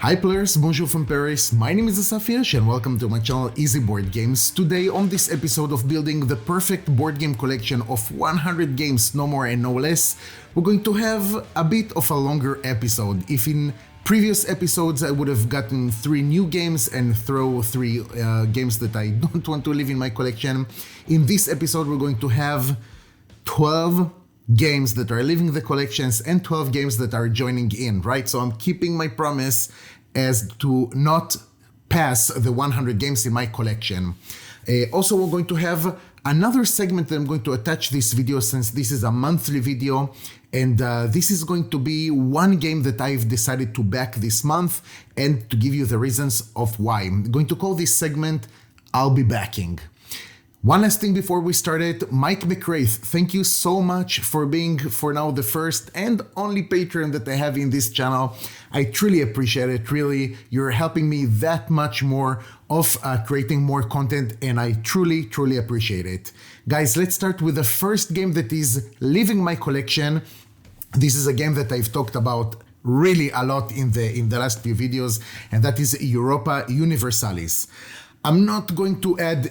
Hi players, bonjour from Paris, my name is Asafiash and welcome to my channel Easy Board Games. Today on this episode of building the perfect board game collection of 100 games, no more and no less, we're going to have a bit of a longer episode. If in previous episodes I would have gotten 3 new games and throw 3 games that I don't want to leave in my collection, in this episode we're going to have 12 games that are leaving the collections and 12 games that are joining in, right? So I'm keeping my promise as to not pass the 100 games in my collection. Also, we're going to have another segment that I'm going to attach this video, since this is a monthly video, and this is going to be one game that I've decided to back this month and to give you the reasons of why. I'm going to call this segment I'll Be Backing. One last thing before we started, Mike McCraith, thank you so much for being, for now, the first and only patron that I have in this channel. I truly appreciate it, really. You're helping me that much more of creating more content, and I truly, truly appreciate it. Guys, let's start with the first game that is leaving my collection. This is a game that I've talked about really a lot in the last few videos, and that is Europa Universalis. I'm not going to add,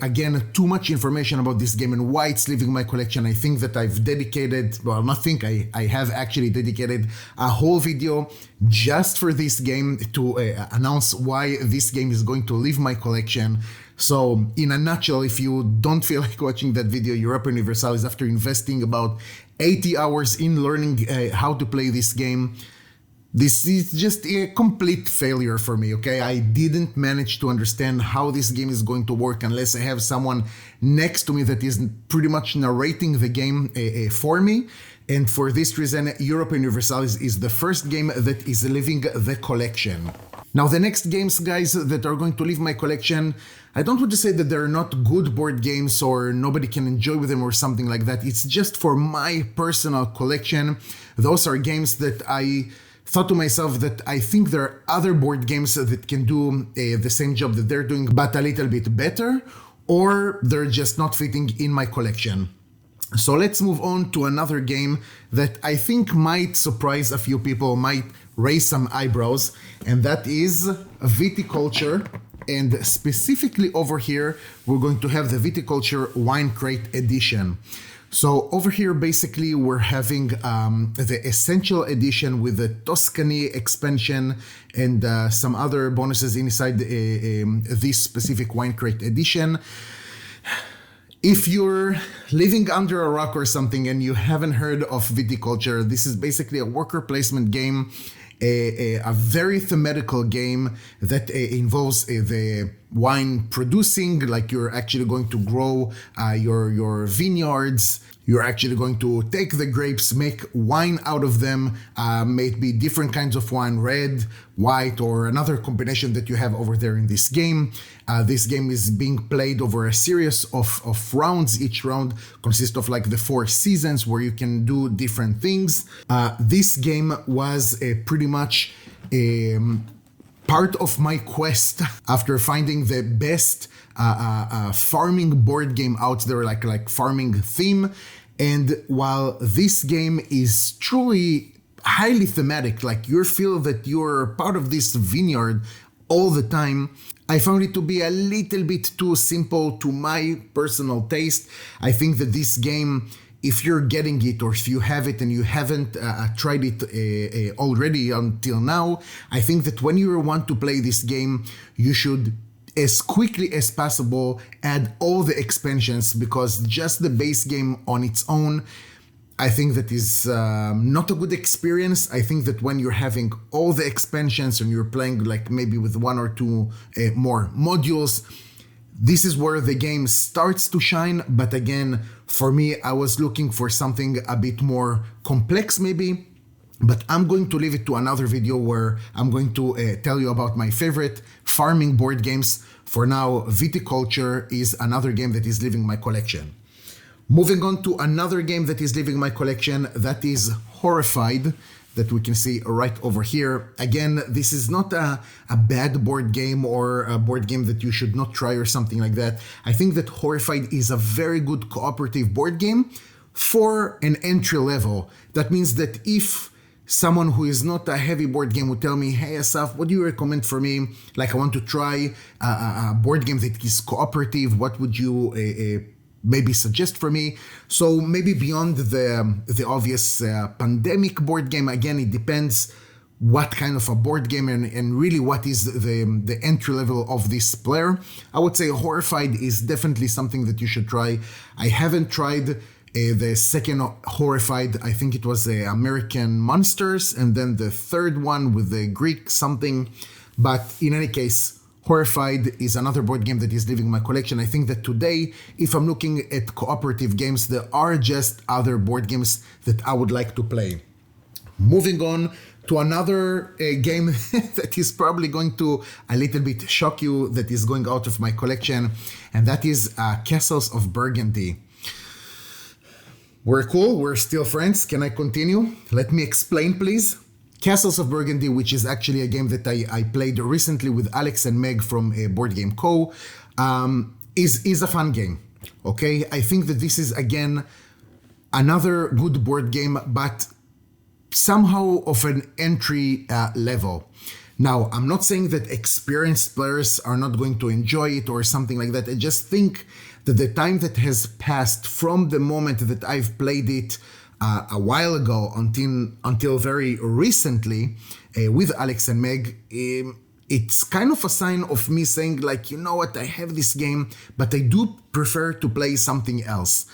again, too much information about this game and why it's leaving my collection. I think that I've dedicated, well, not think, I have actually dedicated a whole video just for this game to announce why this game is going to leave my collection. So, in a nutshell, if you don't feel like watching that video, Europa Universalis, after investing about 80 hours in learning how to play this game, this is just a complete failure for me, okay? I didn't manage to understand how this game is going to work unless I have someone next to me that is pretty much narrating the game for me. And for this reason, Europa Universalis is the first game that is leaving the collection. Now, the next games, guys, that are going to leave my collection, I don't want to say that they're not good board games or nobody can enjoy with them or something like that. It's just for my personal collection. Those are games that I thought to myself that I think there are other board games that can do the same job that they're doing, but a little bit better, or they're just not fitting in my collection. So let's move on to another game that I think might surprise a few people, might raise some eyebrows, and that is Viticulture. And specifically over here, we're going to have the Viticulture Wine Crate Edition. So over here, basically, we're having the Essential Edition with the Tuscany expansion and some other bonuses inside this specific Wine Crate Edition. If you're living under a rock or something and you haven't heard of Viticulture, this is basically a worker placement game, a very thematical game that involves the wine producing, like you're actually going to grow your vineyards. You're actually going to take the grapes, make wine out of them, maybe different kinds of wine, red, white, or another combination that you have over there in this game. This game is being played over a series of rounds. Each round consists of like the 4 seasons where you can do different things. This game was pretty much part of my quest after finding the best farming board game out there, like farming theme. And while this game is truly highly thematic, like you feel that you're part of this vineyard all the time, I found it to be a little bit too simple to my personal taste. I think that this game, if you're getting it or if you have it and you haven't tried it already until now, I think that when you want to play this game, you should as quickly as possible add all the expansions, because just the base game on its own, I think that is not a good experience. I think that when you're having all the expansions and you're playing like maybe with 1 or 2 more modules, this is where the game starts to shine. But again, for me, I was looking for something a bit more complex maybe. But I'm going to leave it to another video where I'm going to tell you about my favorite farming board games. For now, Viticulture is another game that is leaving my collection. Moving on to another game that is leaving my collection, that is Horrified, that we can see right over here. Again, this is not a bad board game or a board game that you should not try or something like that. I think that Horrified is a very good cooperative board game for an entry level. That means that if someone who is not a heavy board game would tell me, hey Asaf, what do you recommend for me? Like I want to try a board game that is cooperative. What would you maybe suggest for me? So maybe beyond the obvious pandemic board game, again, it depends what kind of a board game and really what is the entry level of this player. I would say Horrified is definitely something that you should try. I haven't tried the second Horrified. I think it was the American Monsters, and then the third one with the Greek something. But in any case, Horrified is another board game that is leaving my collection. I think that today, if I'm looking at cooperative games, there are just other board games that I would like to play. Moving on to another game that is probably going to a little bit shock you, that is going out of my collection, and that is Castles of Burgundy. We're cool, we're still friends. Can I continue? Let me explain, please. Castles of Burgundy, which is actually a game that I played recently with Alex and Meg from Board Game Co., is a fun game, okay? I think that this is, again, another good board game, but somehow of an entry level. Now, I'm not saying that experienced players are not going to enjoy it or something like that. I just think that the time that has passed from the moment that I've played it a while ago until very recently with Alex and Meg, it's kind of a sign of me saying like, you know what, I have this game, but I do prefer to play something else.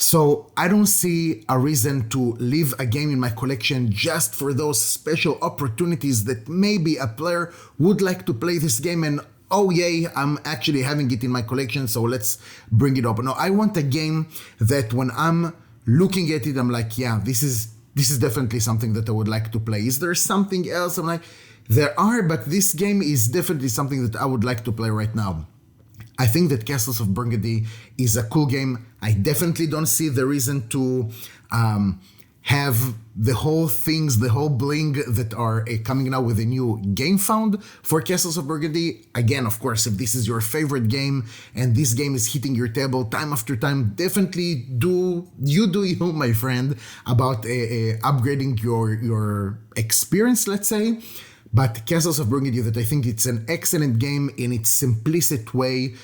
So I don't see a reason to leave a game in my collection just for those special opportunities that maybe a player would like to play this game and, oh yay, I'm actually having it in my collection, so let's bring it up. No, I want a game that when I'm looking at it, I'm like, yeah, this is definitely something that I would like to play. Is there something else? I'm like, there are, but this game is definitely something that I would like to play right now. I think that Castles of Burgundy is a cool game. I definitely don't see the reason to have the whole things, the whole bling that are coming now with a new game found for Castles of Burgundy. Again, of course, if this is your favorite game and this game is hitting your table time after time, definitely do you, my friend, about upgrading your experience, let's say. But Castles of Burgundy, that I think it's an excellent game in its simplistic way.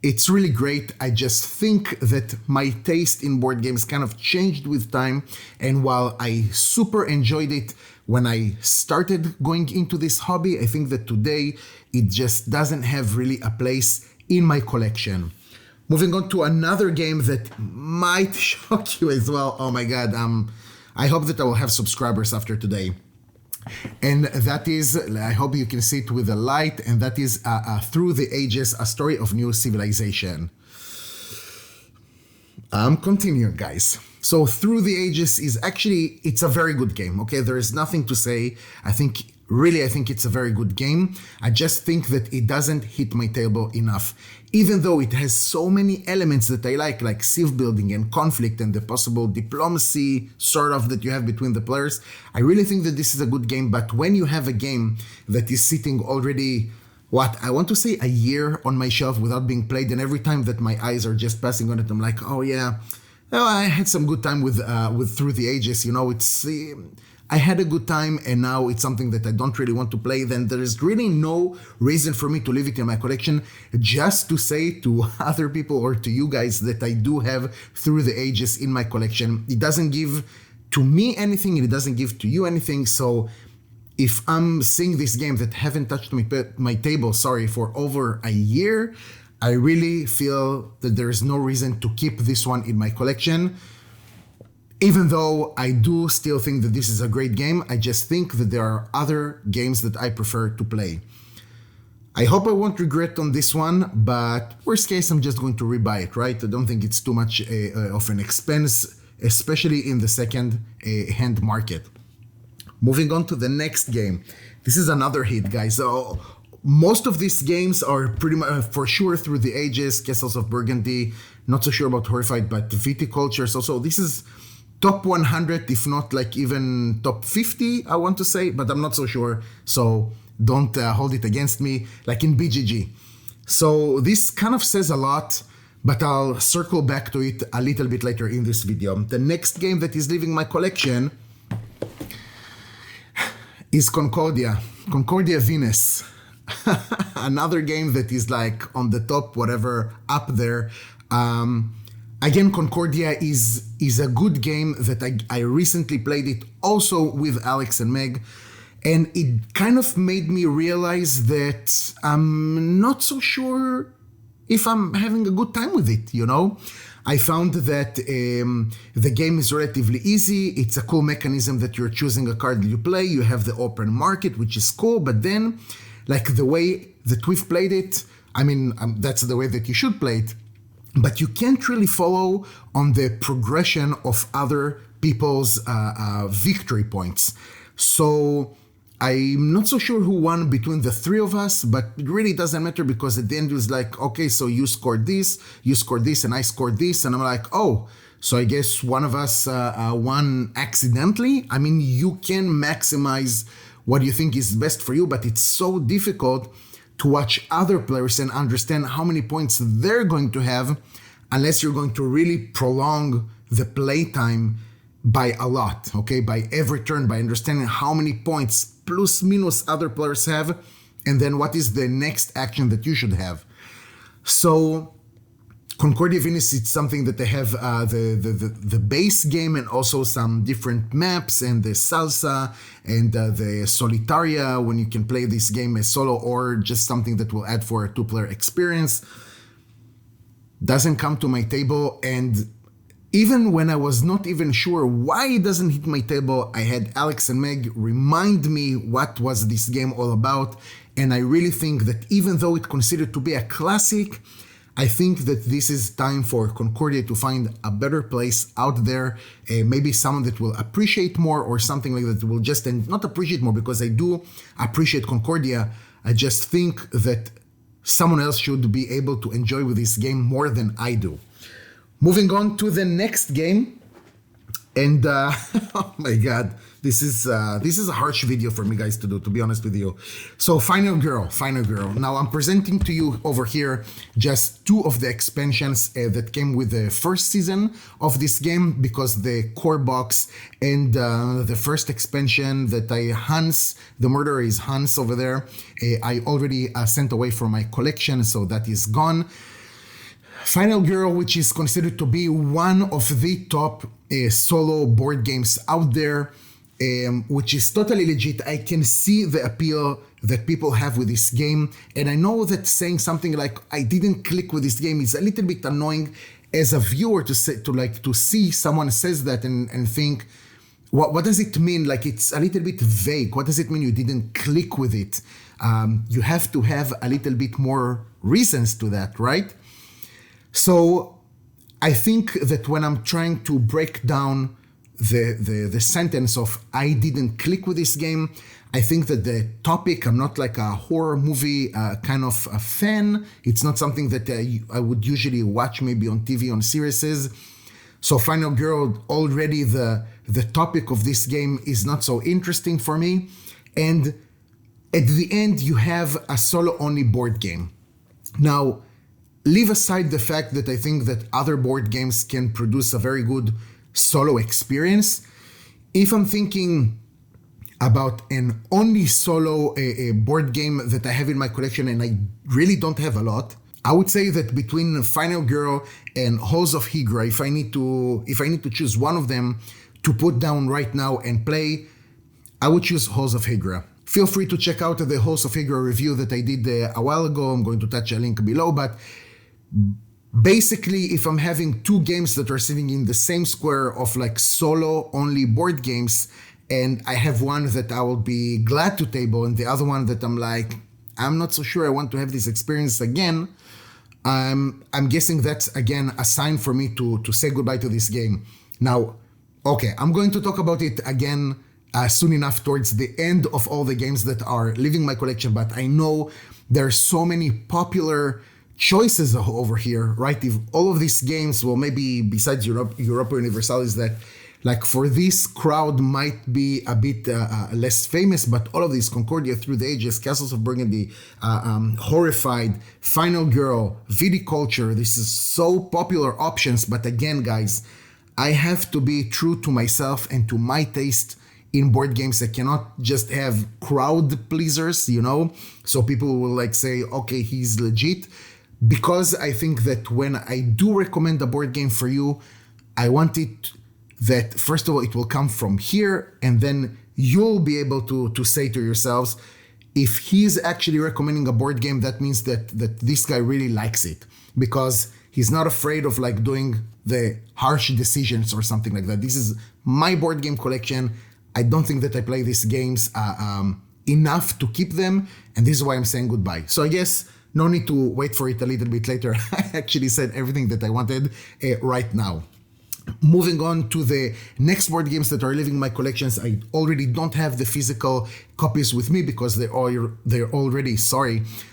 It's really great. I just think that my taste in board games kind of changed with time. And while I super enjoyed it when I started going into this hobby, I think that today it just doesn't have really a place in my collection. Moving on to another game that might shock you as well. Oh my God. I hope that I will have subscribers after today. And that is, I hope you can see it with the light, and that is Through the Ages, A Story of New Civilization. I'm continuing, guys. So Through the Ages is actually, it's a very good game, okay? There is nothing to say. I think it's a very good game. I just think that it doesn't hit my table enough. Even though it has so many elements that I like civ building and conflict and the possible diplomacy sort of that you have between the players, I really think that this is a good game. But when you have a game that is sitting already, I want to say a year on my shelf without being played, and every time that my eyes are just passing on it, I'm like, oh yeah, well, I had some good time with Through the Ages, you know, it's... I had a good time and now it's something that I don't really want to play, then there is really no reason for me to leave it in my collection just to say to other people or to you guys that I do have Through the Ages in my collection. It doesn't give to me anything, it doesn't give to you anything. So if I'm seeing this game that haven't touched my table, for over a year, I really feel that there is no reason to keep this one in my collection. Even though I do still think that this is a great game, I just think that there are other games that I prefer to play. I hope I won't regret on this one, but worst case, I'm just going to rebuy it, right? I don't think it's too much of an expense, especially in the second hand market. Moving on to the next game. This is another hit, guys. So most of these games are pretty much for sure Through the Ages, Castles of Burgundy, not so sure about Horrified, but Viticulture. So this is top 100, if not like even top 50, I want to say, but I'm not so sure. So don't hold it against me, like in BGG. So this kind of says a lot, but I'll circle back to it a little bit later in this video. The next game that is leaving my collection is Concordia Venus. Another game that is like on the top, whatever, up there. Again, Concordia is a good game that I recently played it also with Alex and Meg, and it kind of made me realize that I'm not so sure if I'm having a good time with it, you know? I found that the game is relatively easy. It's a cool mechanism that you're choosing a card that you play. You have the open market, which is cool, but then, like the way that we've played it, I mean, that's the way that you should play it, but you can't really follow on the progression of other people's victory points. So I'm not so sure who won between the three of us, but it really doesn't matter because at the end it was like, okay, so you scored this, and I scored this, and I'm like, oh, so I guess one of us won accidentally. I mean, you can maximize what you think is best for you, but it's so difficult to watch other players and understand how many points they're going to have unless you're going to really prolong the playtime by a lot, okay? By every turn, by understanding how many points plus minus other players have, and then what is the next action that you should have. So Concordia Venus, it's something that they have the base game and also some different maps and the salsa and the solitaria when you can play this game as solo or just something that will add for a two-player experience. Doesn't come to my table, and even when I was not even sure why it doesn't hit my table, I had Alex and Meg remind me what was this game all about, and I really think that even though it's considered to be a classic, I think that this is time for Concordia to find a better place out there, maybe someone that will appreciate more or something like that will just, and not appreciate more because I do appreciate Concordia, I just think that someone else should be able to enjoy with this game more than I do. Moving on to the next game, and oh my god, this is a harsh video for me guys to do, to be honest with you. So Final Girl. Now I'm presenting to you over here just two of the expansions that came with the first season of this game, because the core box and the first expansion that Hans, the murderer is Hans over there, I already sent away from my collection, so that is gone. Final Girl, which is considered to be one of the top solo board games out there, which is totally legit. I can see the appeal that people have with this game, and I know that saying something like I didn't click with this game is a little bit annoying as a viewer to see someone says that and think, what does it mean? Like, it's a little bit vague. What does it mean you didn't click with it? You have to have a little bit more reasons to that, right? So I think that when I'm trying to break down the sentence of I didn't click with this game, I think that the topic, I'm not like a horror movie kind of a fan. It's not something that I would usually watch maybe on TV on series. So Final Girl, already the topic of this game is not so interesting for me. And at the end, you have a solo-only board game. Now, leave aside the fact that I think that other board games can produce a very good solo experience. If I'm thinking about an only solo board game that I have in my collection, and I really don't have a lot, I would say that between Final Girl and Halls of Hydra, if I need to choose one of them to put down right now and play, I would choose Halls of Hydra. Feel free to check out the Halls of Hydra review that I did a while ago. I'm going to touch a link below, but basically, if I'm having two games that are sitting in the same square of like solo only board games, and I have one that I will be glad to table and the other one that I'm like, I'm not so sure I want to have this experience again, I'm guessing that's again a sign for me to say goodbye to this game. Now, okay, I'm going to talk about it again soon enough towards the end of all the games that are leaving my collection, but I know there are so many popular choices over here, right? If all of these games, well, maybe besides Europa Universalis, that like for this crowd might be a bit less famous, but all of these, Concordia, Through the Ages, Castles of Burgundy, Horrified, Final Girl, Viticulture, this is so popular options. But again, guys, I have to be true to myself and to my taste in board games. I cannot just have crowd pleasers, you know, so people will like say, okay, he's legit, because I think that when I do recommend a board game for you, I want it that first of all it will come from here, and then you'll be able to say to yourselves, if he's actually recommending a board game, that means that this guy really likes it, because he's not afraid of like doing the harsh decisions or something like that. This is my board game collection. I don't think that I play these games enough to keep them, and this is why I'm saying goodbye. So I guess no need to wait for it a little bit later. I actually said everything that I wanted right now. Moving on to the next board games that are leaving my collections. I already don't have the physical copies with me because they're already,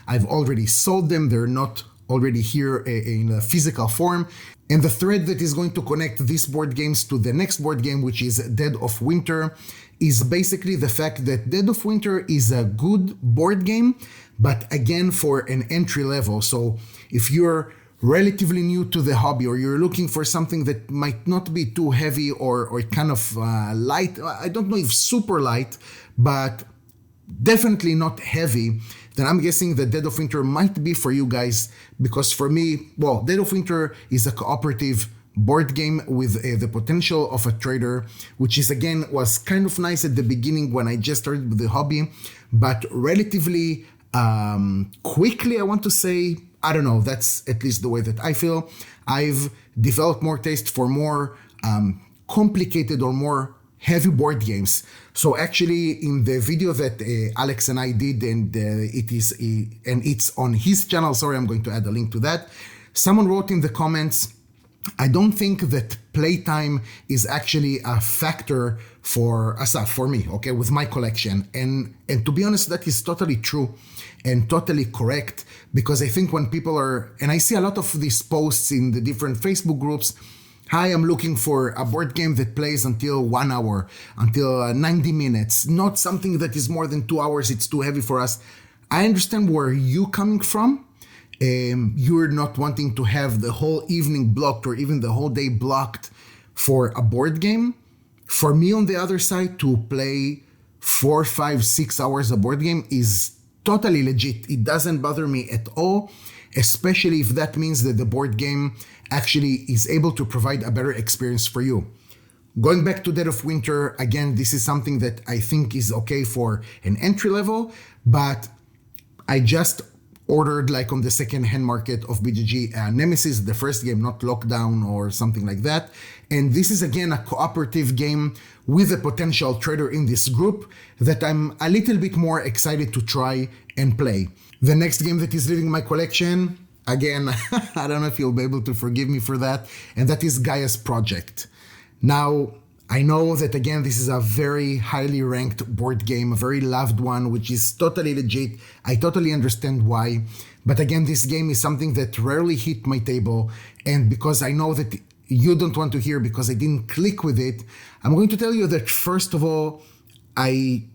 I've already sold them. They're not already here in a physical form. And the thread that is going to connect these board games to the next board game, which is Dead of Winter, is basically the fact that Dead of Winter is a good board game, but again, for an entry level. So if you're relatively new to the hobby, or you're looking for something that might not be too heavy or kind of light, I don't know if super light, but definitely not heavy, then I'm guessing that Dead of Winter might be for you guys, because for me, well, Dead of Winter is a cooperative board game with the potential of a trader, which is again was kind of nice at the beginning when I just started with the hobby, but relatively quickly, I want to say, I don't know, that's at least the way that I feel. I've developed more taste for more complicated or more heavy board games. So actually in the video that Alex and I did, and it's on his channel, sorry, I'm going to add a link to that. Someone wrote in the comments, I don't think that playtime is actually a factor for me, okay, with my collection. And to be honest, that is totally true and totally correct, because I think when people are, and I see a lot of these posts in the different Facebook groups, hi, I'm looking for a board game that plays until 1 hour, until 90 minutes, not something that is more than 2 hours, it's too heavy for us. I understand where you're coming from. You're not wanting to have the whole evening blocked or even the whole day blocked for a board game. For me, on the other side, to play 4, 5, 6 hours a board game is totally legit. It doesn't bother me at all, especially if that means that the board game actually is able to provide a better experience for you. Going back to Dead of Winter, again, this is something that I think is okay for an entry level, but I just ordered, like on the second-hand market of BGG, Nemesis, the first game, not Lockdown or something like that. And this is again a cooperative game with a potential trader in this group that I'm a little bit more excited to try and play. The next game that is leaving my collection, again, I don't know if you'll be able to forgive me for that, and that is Gaia's Project. Now, I know that again, this is a very highly ranked board game, a very loved one, which is totally legit. I totally understand why. But again, this game is something that rarely hit my table. And because I know that you don't want to hear because I didn't click with it, I'm going to tell you that first of all, I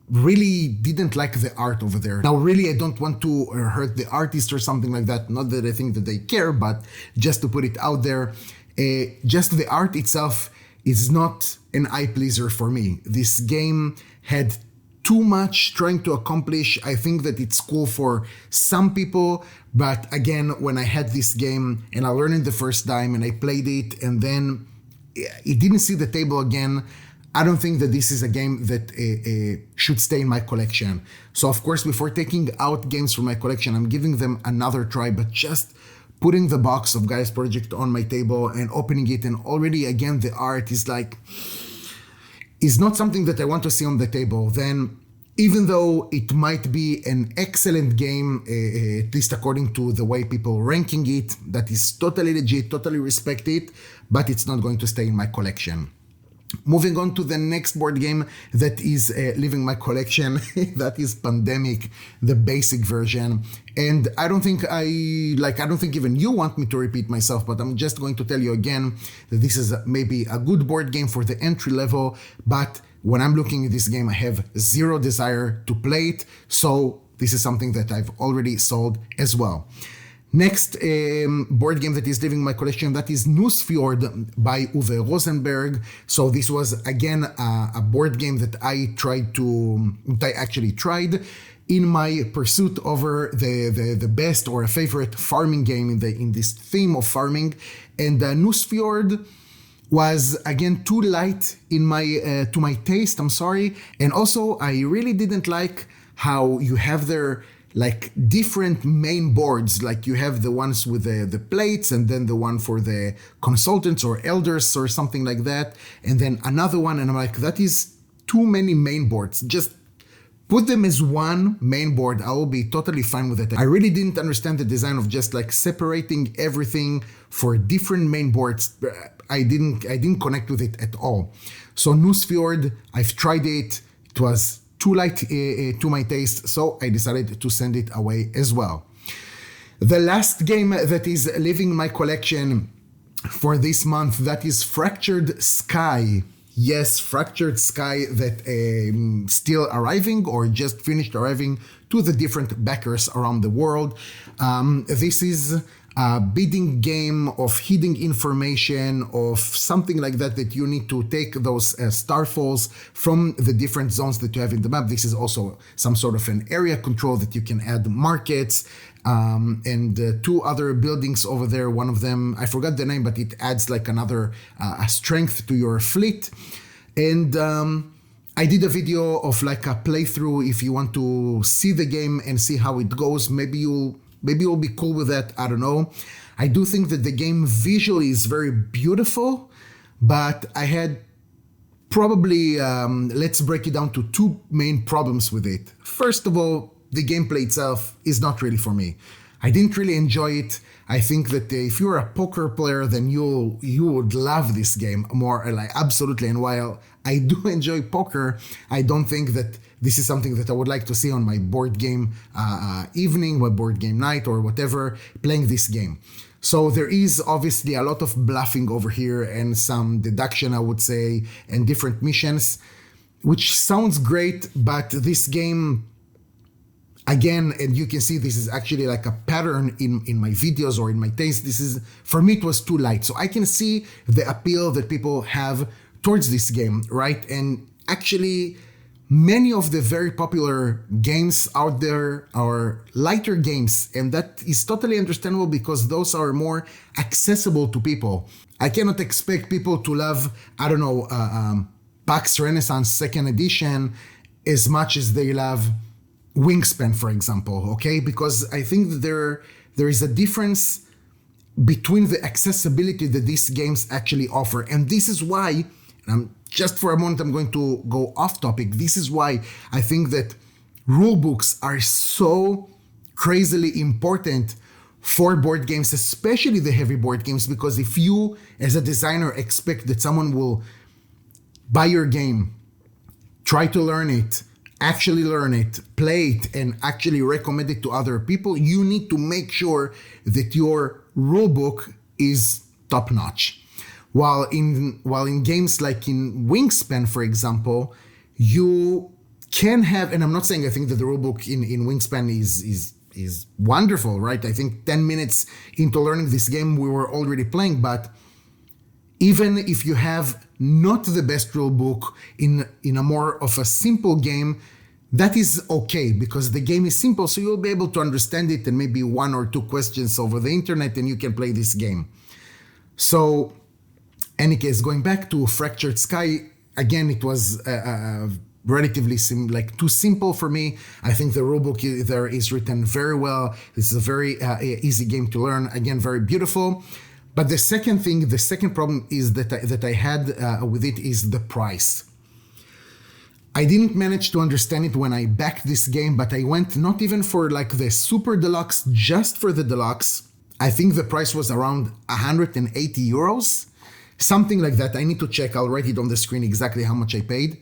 really didn't like the art over there. Now, really, I don't want to hurt the artist or something like that. Not that I think that they care, but just to put it out there, just the art itself is not an eye pleaser for me. This game had too much trying to accomplish. I think that it's cool for some people, but again, when I had this game and I learned it the first time and I played it and then it didn't see the table again, I don't think that this is a game that should stay in my collection. So of course, before taking out games from my collection, I'm giving them another try, but just putting the box of Gaia's Project on my table and opening it, and already again the art is not something that I want to see on the table. Then even though it might be an excellent game, at least according to the way people ranking it, that is totally legit, totally respect it, but it's not going to stay in my collection. Moving on to the next board game that is leaving my collection, that is Pandemic, the basic version. And I don't think even you want me to repeat myself, but I'm just going to tell you again that this is maybe a good board game for the entry level, but when I'm looking at this game, I have zero desire to play it. So this is something that I've already sold as well. Next board game that is leaving my collection, that is Nusfjord by Uwe Rosenberg. So this was again a board game that I actually tried in my pursuit over the best or a favorite farming game in this theme of farming. And Nusfjord was again too light in my to my taste, I'm sorry. And also I really didn't like how you have their like different main boards, like you have the ones with the plates and then the one for the consultants or elders or something like that, and then another one, and I'm like, that is too many main boards. Just put them as one main board. I will be totally fine with it. I really didn't understand the design of just like separating everything for different main boards. I didn't connect with it at all. So Nusfjord, I've tried it. It was too light to my taste, so I decided to send it away as well. The last game that is leaving my collection for this month, that is Fractured Sky. Yes, Fractured Sky, that still arriving or just finished arriving to the different backers around the world. This is a bidding game of hidden information, of something like that, that you need to take those starfalls from the different zones that you have in the map. This is also some sort of an area control that you can add markets and two other buildings over there. One of them, I forgot the name, but it adds like another strength to your fleet. And I did a video of like a playthrough. If you want to see the game and see how it goes, maybe you'll be cool with that. I don't know. I do think that the game visually is very beautiful, but I had probably, let's break it down to two main problems with it. First of all, the gameplay itself is not really for me. I didn't really enjoy it. I think that if you're a poker player, then you would love this game more, like absolutely. And while I do enjoy poker, I don't think that this is something that I would like to see on my board game evening, or board game night, or whatever, playing this game. So there is obviously a lot of bluffing over here and some deduction, I would say, and different missions, which sounds great, but this game, again, and you can see this is actually like a pattern in my videos or in my taste. This is, for me, it was too light. So I can see the appeal that people have towards this game, right? And actually, many of the very popular games out there are lighter games, and that is totally understandable because those are more accessible to people. I cannot expect people to love, I don't know, PAX Renaissance 2nd edition as much as they love Wingspan, for example, okay? Because I think that there is a difference between the accessibility that these games actually offer. And this is why, just for a moment, I'm going to go off topic. This is why I think that rule books are so crazily important for board games, especially the heavy board games, because if you, as a designer, expect that someone will buy your game, try to learn it, actually learn it, play it, and actually recommend it to other people, you need to make sure that your rulebook is top-notch. While in games like in Wingspan, for example, you can have, and I'm not saying I think that the rulebook in Wingspan is wonderful, right? I think 10 minutes into learning this game, we were already playing, but even if you have not the best rulebook in a more of a simple game, that is okay because the game is simple, so you'll be able to understand it and maybe one or two questions over the internet and you can play this game. So, any case, going back to Fractured Sky, again, it was relatively too simple for me. I think the rulebook there is written very well. This is a very easy game to learn. Again, very beautiful. But the second problem is that I had with it is the price. I didn't manage to understand it when I backed this game, but I went not even for like the super deluxe, just for the deluxe. I think the price was around 180 euros, something like that. I need to check. I'll write it on the screen exactly how much I paid.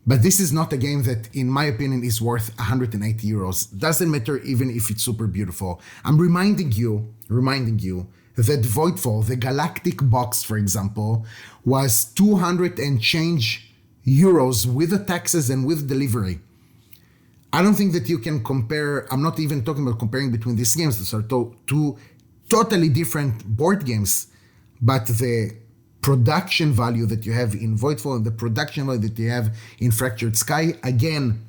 But this is not a game that, in my opinion, is worth 180 euros. Doesn't matter even if it's super beautiful. I'm reminding you that Voidfall, the Galactic box, for example, was 200 and change euros with the taxes and with delivery. I don't think that you can compare. I'm not even talking about comparing between these games. These are two totally different board games, but the production value that you have in Voidfall and the production value that you have in Fractured Sky, again,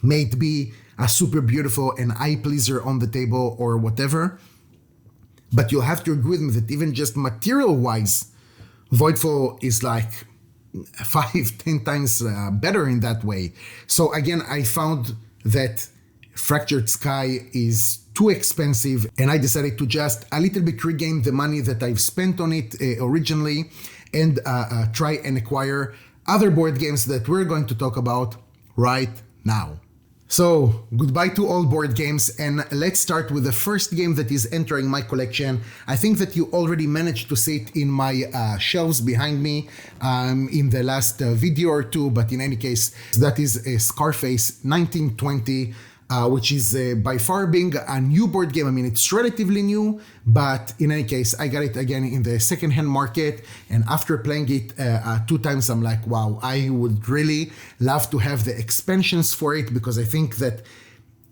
may it be a super beautiful and eye pleaser on the table or whatever, but you'll have to agree with me that even just material wise, Voidfall is like 5-10 times better in that way. So again, I found that Fractured Sky is too expensive, and I decided to just a little bit regain the money that I've spent on it originally and try and acquire other board games that we're going to talk about right now. So, goodbye to all board games, and let's start with the first game that is entering my collection. I think that you already managed to see it in my shelves behind me in the last video or two, but in any case, that is Scarface 1920, which is by far being a new board game. I mean, it's relatively new, but in any case, I got it again in the secondhand market, and after playing it 2 times, I'm like, wow, I would really love to have the expansions for it, because I think that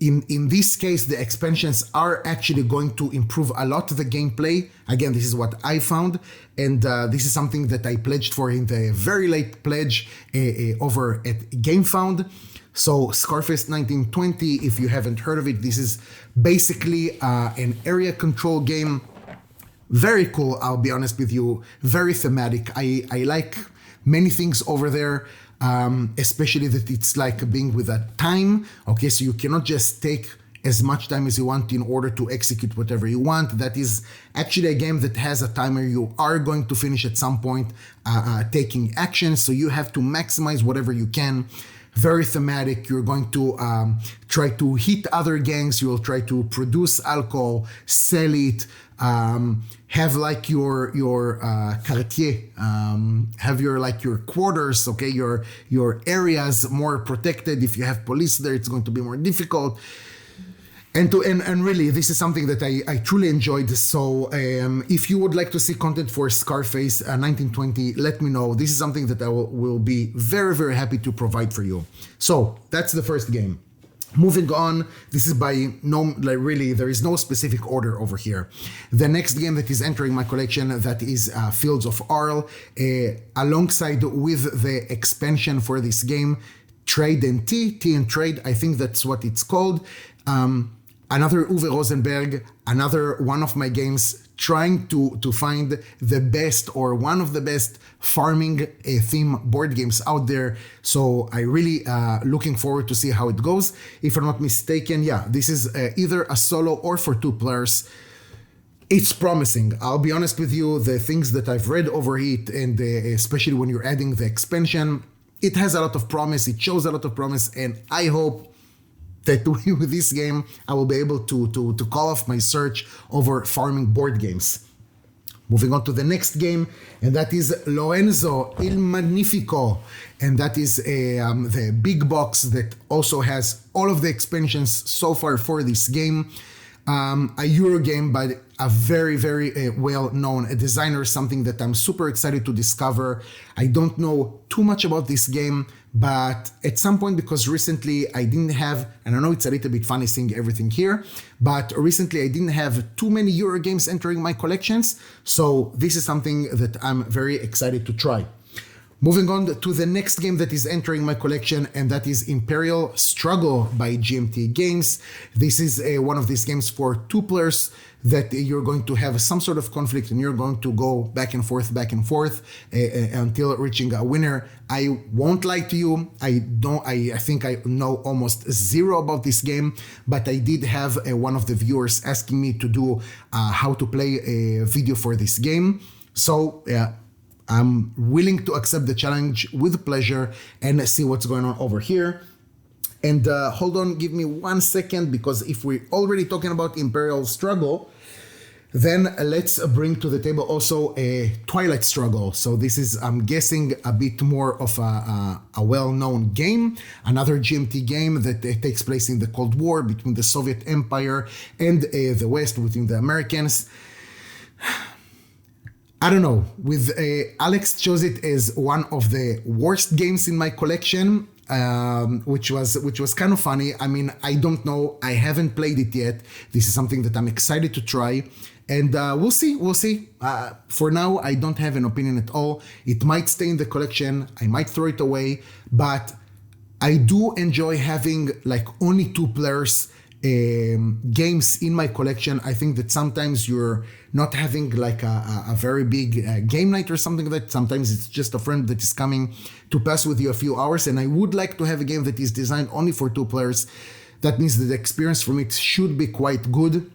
in this case, the expansions are actually going to improve a lot the gameplay. Again, this is what I found, and this is something that I pledged for in the very late pledge over at GameFound. So Scarface 1920, if you haven't heard of it, this is basically an area control game. Very cool, I'll be honest with you. Very thematic. I like many things over there, especially that it's like being with a time. Okay, so you cannot just take as much time as you want in order to execute whatever you want. That is actually a game that has a timer. You are going to finish at some point taking action, so you have to maximize whatever you can. Very thematic. You're going to try to hit other gangs. You will try to produce alcohol, sell it, have like your quartier, have your quarters, okay, your areas more protected. If you have police there, it's going to be more difficult. And really, this is something that I truly enjoyed. So if you would like to see content for Scarface 1920, let me know. This is something that I will be very, very happy to provide for you. So that's the first game. Moving on, this is by really, there is no specific order over here. The next game that is entering my collection, that is Fields of Arle, alongside with the expansion for this game, Trade and Tea and Trade, I think that's what it's called. Another Uwe Rosenberg, another one of my games trying to find the best or one of the best farming theme board games out there. So I really looking forward to see how it goes. If I'm not mistaken, yeah, this is either a solo or for 2 players. It's promising. I'll be honest with you, the things that I've read over it, and especially when you're adding the expansion, it has a lot of promise, it shows a lot of promise, and I hope that with this game, I will be able to call off my search over farming board games. Moving on to the next game, and that is Lorenzo Il Magnifico, and that is the big box that also has all of the expansions so far for this game. A Euro game by a very, very well-known designer, something that I'm super excited to discover. I don't know too much about this game, but at some point, because recently I didn't have, and I know it's a little bit funny seeing everything here, but recently I didn't have too many Euro games entering my collections, so this is something that I'm very excited to try. Moving on to the next game that is entering my collection, and that is Imperial Struggle by GMT Games. This is one of these games for 2 players that you're going to have some sort of conflict, and you're going to go back and forth until reaching a winner. I won't lie to you, I think I know almost zero about this game, but I did have one of the viewers asking me to do how to play a video for this game. So yeah, I'm willing to accept the challenge with pleasure and see what's going on over here. And hold on, give me 1 second, because if we're already talking about Imperial Struggle, then let's bring to the table also a Twilight Struggle. So this is, I'm guessing, a bit more of a well-known game. Another GMT game that takes place in the Cold War between the Soviet Empire and the West, between the Americans. I don't know, with Alex chose it as one of the worst games in my collection. which was kind of funny. I mean, I don't know. I haven't played it yet. This is something that I'm excited to try. And we'll see. For now, I don't have an opinion at all. It might stay in the collection. I might throw it away. But I do enjoy having like only 2 players games in my collection. I think that sometimes you're not having like a very big game night or something like that. Sometimes it's just a friend that is coming to pass with you a few hours, and I would like to have a game that is designed only for 2 players. That means that the experience from it should be quite good.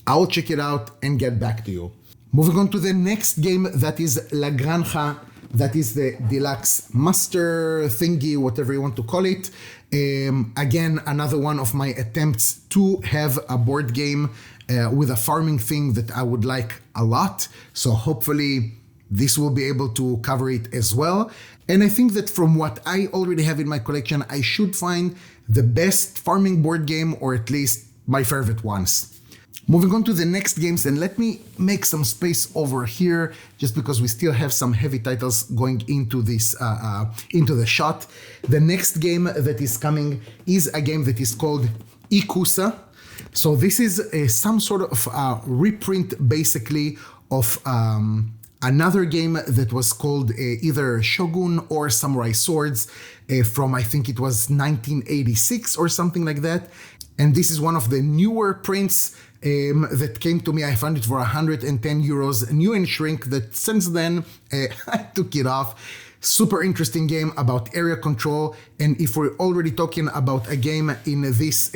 I'll check it out and get back to you. Moving on to the next game, that is La Granja. That is the Deluxe Master thingy, whatever you want to call it. Again, another one of my attempts to have a board game with a farming thing that I would like a lot. So hopefully this will be able to cover it as well. And I think that from what I already have in my collection, I should find the best farming board game, or at least my favorite ones. Moving on to the next games, and let me make some space over here, just because we still have some heavy titles going into this into the shot. The next game that is coming is a game that is called Ikusa. So this is some sort of reprint, basically, of another game that was called either Shogun or Samurai Swords from, I think it was 1986 or something like that. And this is one of the newer prints that came to me. I found it for 110 euros, new in shrink, that since then I took it off. Super interesting game about area control. And if we're already talking about a game in this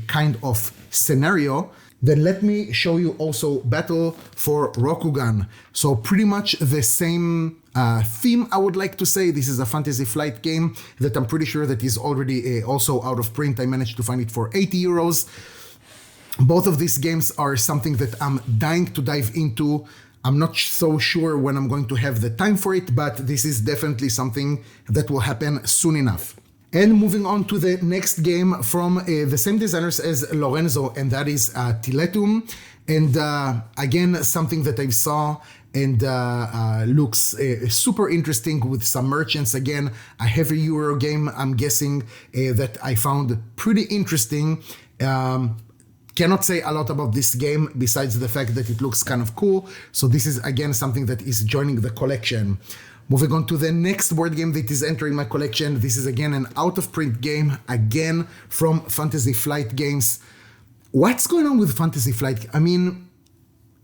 kind of scenario, then let me show you also Battle for Rokugan. So pretty much the same theme, I would like to say. This is a Fantasy Flight game that I'm pretty sure that is already also out of print. I managed to find it for 80 euros. Both of these games are something that I'm dying to dive into. I'm not so sure when I'm going to have the time for it, but this is definitely something that will happen soon enough. And moving on to the next game from the same designers as Lorenzo, and that is Tiletum. And again, something that I saw and looks super interesting with some merchants. Again, a heavy Euro game, I'm guessing, that I found pretty interesting. Cannot say a lot about this game besides the fact that it looks kind of cool. So this is again something that is joining the collection. Moving on to the next board game that is entering my collection. This is again an out of print game, again from Fantasy Flight Games. What's going on with Fantasy Flight? I mean,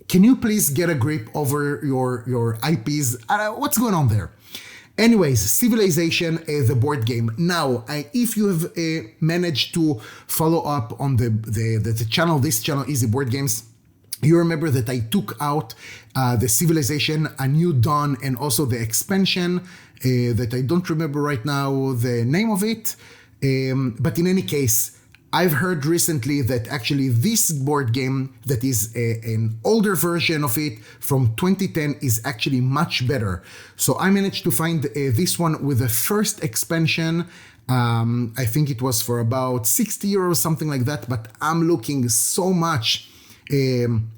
can you please get a grip over your IPs? What's going on there? Anyways, Civilization, the board game. Now, if you have managed to follow up on the channel, this channel, Easy Board Games, you remember that I took out the Civilization, A New Dawn, and also the expansion that I don't remember right now the name of it. But in any case, I've heard recently that actually this board game that is an older version of it from 2010 is actually much better. So I managed to find this one with the first expansion. I think it was for about 60 euros, something like that, but I'm looking so much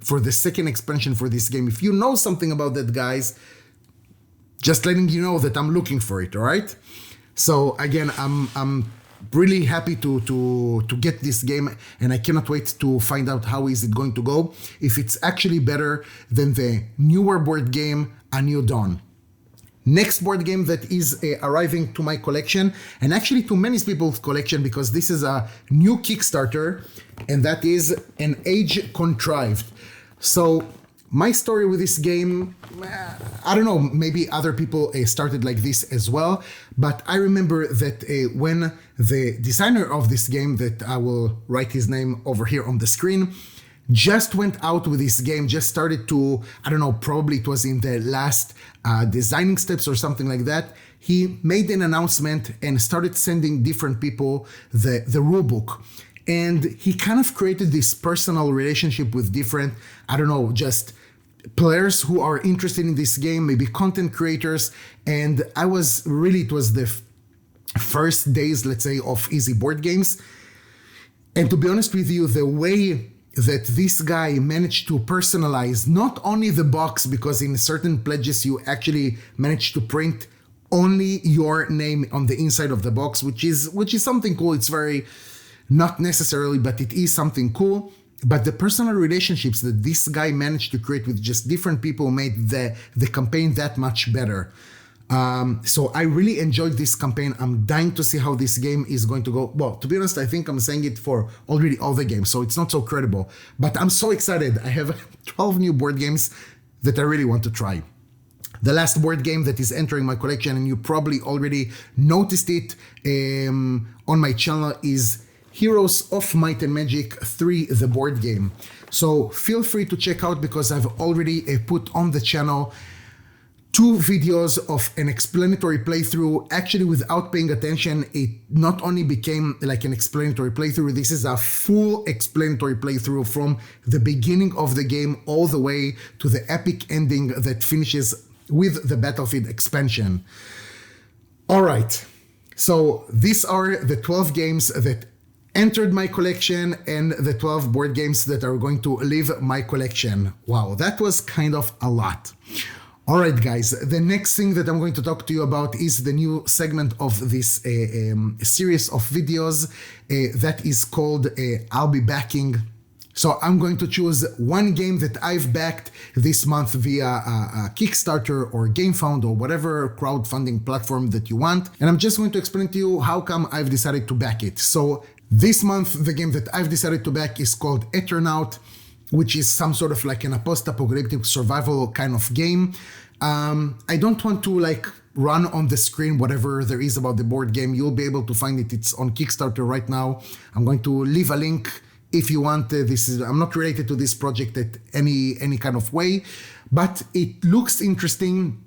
for the second expansion for this game. If you know something about that, guys, just letting you know that I'm looking for it, all right? So again, I'm really happy to get this game, and I cannot wait to find out how is it going to go, if it's actually better than the newer board game, A New Dawn. Next board game that is arriving to my collection, and actually to many people's collection, because this is a new Kickstarter, and that is an Age Contrived. So my story with this game, I don't know, maybe other people started like this as well, but I remember that when the designer of this game, that I will write his name over here on the screen, just went out with this game, just started to, I don't know, probably it was in the last designing steps or something like that. He made an announcement and started sending different people the rulebook. And he kind of created this personal relationship with different, I don't know, just players who are interested in this game, maybe content creators. And I was really, it was the first days, let's say, of Easy Board Games. And to be honest with you, the way that this guy managed to personalize not only the box, because in certain pledges you actually managed to print only your name on the inside of the box, which is something cool. It's very, not necessarily, but it is something cool. But the personal relationships that this guy managed to create with just different people made the campaign that much better. So I really enjoyed this campaign. I'm dying to see how this game is going to go. Well, to be honest, I think I'm saying it for already all the games, so it's not so credible. But I'm so excited. I have 12 new board games that I really want to try. The last board game that is entering my collection, and you probably already noticed it on my channel, is Heroes of Might and Magic 3, the board game. So feel free to check out, because I've already put on the channel 2 videos of an explanatory playthrough. Actually, without paying attention, it not only became like an explanatory playthrough, this is a full explanatory playthrough from the beginning of the game all the way to the epic ending that finishes with the Battlefield expansion. All right, so these are the 12 games that entered my collection and the 12 board games that are going to leave my collection. Wow, that was kind of a lot. All right, guys, the next thing that I'm going to talk to you about is the new segment of this series of videos that is called I'll Be Backing. So I'm going to choose one game that I've backed this month via a Kickstarter or GameFound or whatever crowdfunding platform that you want. And I'm just going to explain to you how come I've decided to back it. So this month, the game that I've decided to back is called Eternaut, which is some sort of like an post-apocalyptic survival kind of game. I don't want to like run on the screen whatever there is about the board game. You'll be able to find it. It's on Kickstarter right now. I'm going to leave a link if you want. I'm not related to this project at any kind of way, but it looks interesting.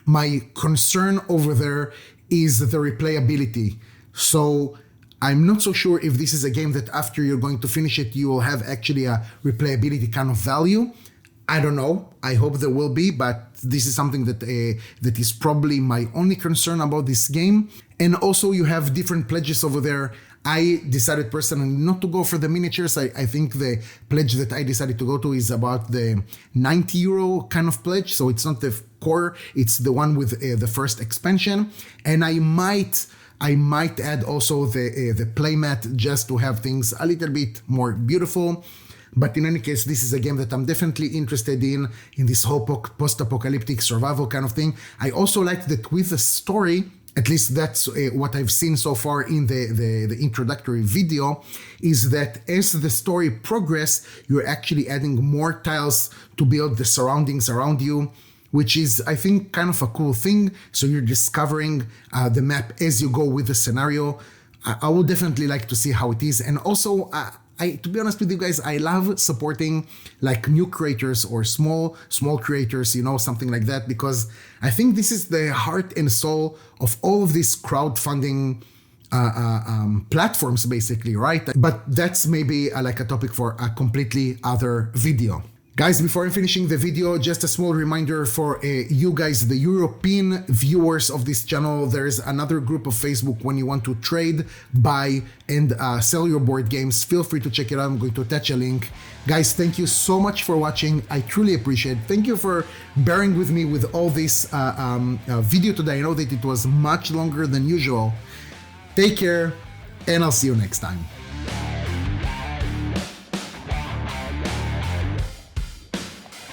My concern over there is the replayability. So I'm not so sure if this is a game that after you're going to finish it, you will have actually a replayability kind of value. I don't know. I hope there will be, but this is something that is probably my only concern about this game. And also you have different pledges over there. I decided personally not to go for the miniatures. I think the pledge that I decided to go to is about the 90 euro kind of pledge. So it's not the core, it's the one with the first expansion. And I might add also the playmat just to have things a little bit more beautiful. But in any case, this is a game that I'm definitely interested in this whole post-apocalyptic survival kind of thing. I also like that with the story, at least that's what I've seen so far in the introductory video, is that as the story progresses, you're actually adding more tiles to build the surroundings around you, which is, I think, kind of a cool thing. So you're discovering the map as you go with the scenario. I would definitely like to see how it is. And also, to be honest with you guys, I love supporting like new creators or small creators, something like that, because I think this is the heart and soul of all of these crowdfunding platforms, basically, right? But that's maybe like a topic for a completely other video. Guys, before I'm finishing the video, just a small reminder for you guys, the European viewers of this channel. There's another group of Facebook when you want to trade, buy, and sell your board games. Feel free to check it out. I'm going to attach a link. Guys, thank you so much for watching. I truly appreciate it. Thank you for bearing with me with all this video today. I know that it was much longer than usual. Take care, and I'll see you next time.